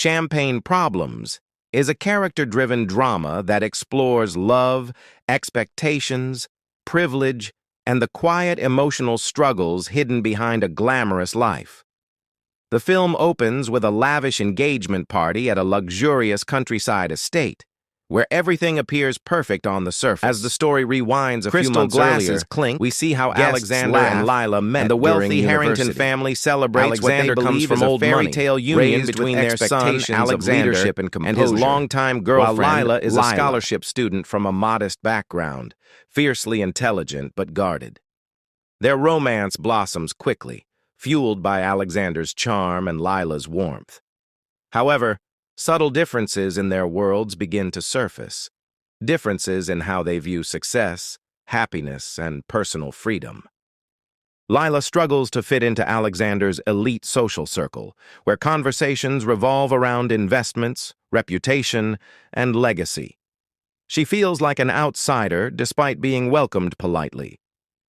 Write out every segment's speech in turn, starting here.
Champagne Problems is a character-driven drama that explores love, expectations, privilege, and the quiet emotional struggles hidden behind a glamorous life. The film opens with a lavish engagement party at a luxurious countryside estate, where everything appears perfect on the surface. As the story rewinds a few months earlier, clink, we see how Alexander and Lila met, and the wealthy Harrington family celebrates what they believe is a fairy tale union between their son Alexander and his longtime girlfriend, while Lila is a scholarship student from a modest background, fiercely intelligent but guarded. Their romance blossoms quickly, fueled by Alexander's charm and Lila's warmth. However, subtle differences in their worlds begin to surface. Differences in how they view success, happiness, and personal freedom. Lila struggles to fit into Alexander's elite social circle, where conversations revolve around investments, reputation, and legacy. She feels like an outsider despite being welcomed politely.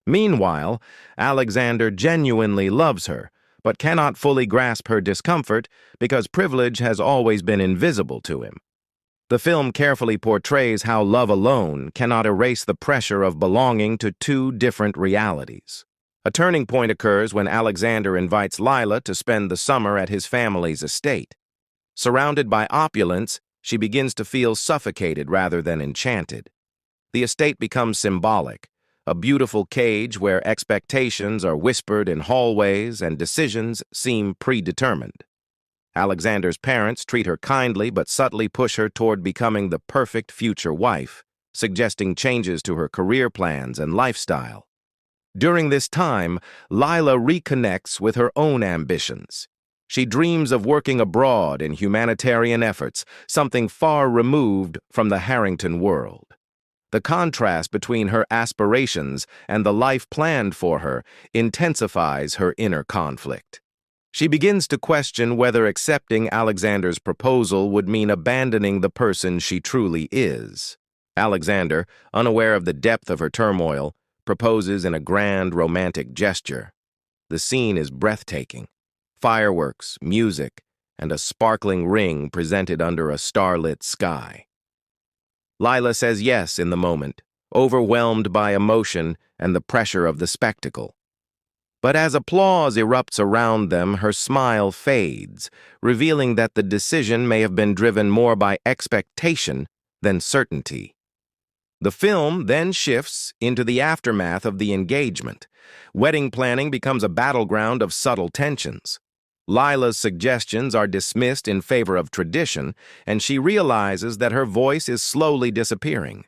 Meanwhile, Alexander genuinely loves her, but cannot fully grasp her discomfort because privilege has always been invisible to him. The film carefully portrays how love alone cannot erase the pressure of belonging to two different realities. A turning point occurs when Alexander invites Lila to spend the summer at his family's estate. Surrounded by opulence, she begins to feel suffocated rather than enchanted. The estate becomes symbolic, a beautiful cage where expectations are whispered in hallways and decisions seem predetermined. Alexander's parents treat her kindly but subtly push her toward becoming the perfect future wife, suggesting changes to her career plans and lifestyle. During this time, Lila reconnects with her own ambitions. She dreams of working abroad in humanitarian efforts, something far removed from the Harrington world. The contrast between her aspirations and the life planned for her intensifies her inner conflict. She begins to question whether accepting Alexander's proposal would mean abandoning the person she truly is. Alexander, unaware of the depth of her turmoil, proposes in a grand romantic gesture. The scene is breathtaking. Fireworks, music, and a sparkling ring presented under a starlit sky. Lila says yes in the moment, overwhelmed by emotion and the pressure of the spectacle. But as applause erupts around them, her smile fades, revealing that the decision may have been driven more by expectation than certainty. The film then shifts into the aftermath of the engagement. Wedding planning becomes a battleground of subtle tensions. Lila's suggestions are dismissed in favor of tradition, and she realizes that her voice is slowly disappearing.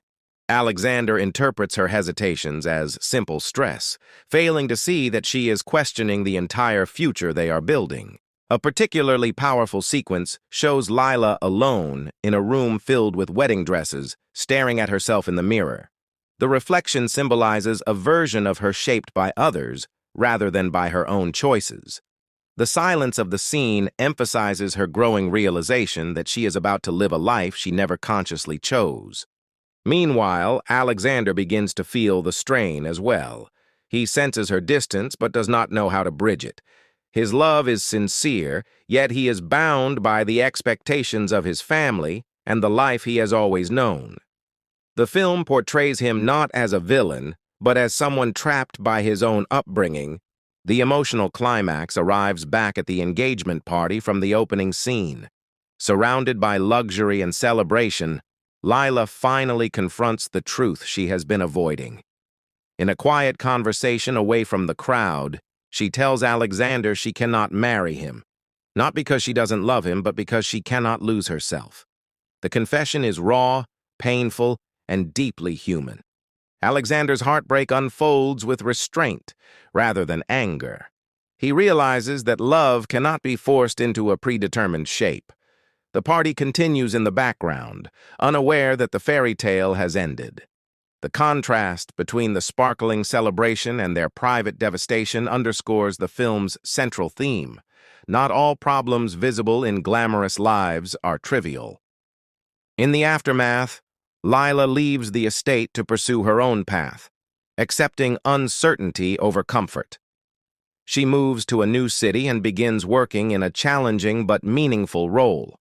Alexander interprets her hesitations as simple stress, failing to see that she is questioning the entire future they are building. A particularly powerful sequence shows Lila alone in a room filled with wedding dresses, staring at herself in the mirror. The reflection symbolizes a version of her shaped by others rather than by her own choices. The silence of the scene emphasizes her growing realization that she is about to live a life she never consciously chose. Meanwhile, Alexander begins to feel the strain as well. He senses her distance but does not know how to bridge it. His love is sincere, yet he is bound by the expectations of his family and the life he has always known. The film portrays him not as a villain, but as someone trapped by his own upbringing. The emotional climax arrives back at the engagement party from the opening scene. Surrounded by luxury and celebration, Lila finally confronts the truth she has been avoiding. In a quiet conversation away from the crowd, she tells Alexander she cannot marry him, not because she doesn't love him, but because she cannot lose herself. The confession is raw, painful, and deeply human. Alexander's heartbreak unfolds with restraint rather than anger. He realizes that love cannot be forced into a predetermined shape. The party continues in the background, unaware that the fairy tale has ended. The contrast between the sparkling celebration and their private devastation underscores the film's central theme. Not all problems visible in glamorous lives are trivial. In the aftermath, Lila leaves the estate to pursue her own path, accepting uncertainty over comfort. She moves to a new city and begins working in a challenging but meaningful role.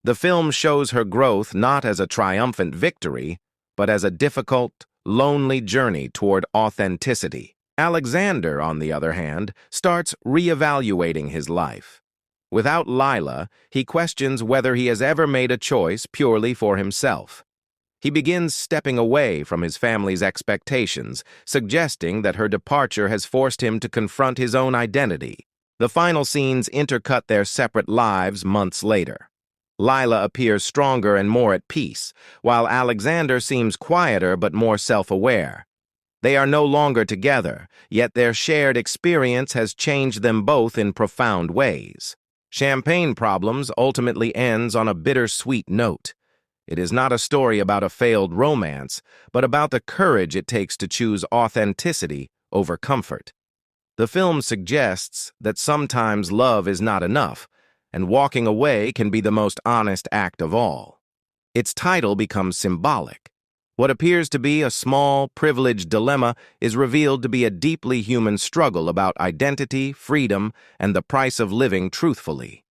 The film shows her growth not as a triumphant victory, but as a difficult, lonely journey toward authenticity. Alexander, on the other hand, starts reevaluating his life. Without Lila, he questions whether he has ever made a choice purely for himself. He begins stepping away from his family's expectations, suggesting that her departure has forced him to confront his own identity. The final scenes intercut their separate lives months later. Lila appears stronger and more at peace, while Alexander seems quieter but more self-aware. They are no longer together, yet their shared experience has changed them both in profound ways. Champagne Problems ultimately ends on a bittersweet note. It is not a story about a failed romance, but about the courage it takes to choose authenticity over comfort. The film suggests that sometimes love is not enough, and walking away can be the most honest act of all. Its title becomes symbolic. What appears to be a small, privileged dilemma is revealed to be a deeply human struggle about identity, freedom, and the price of living truthfully.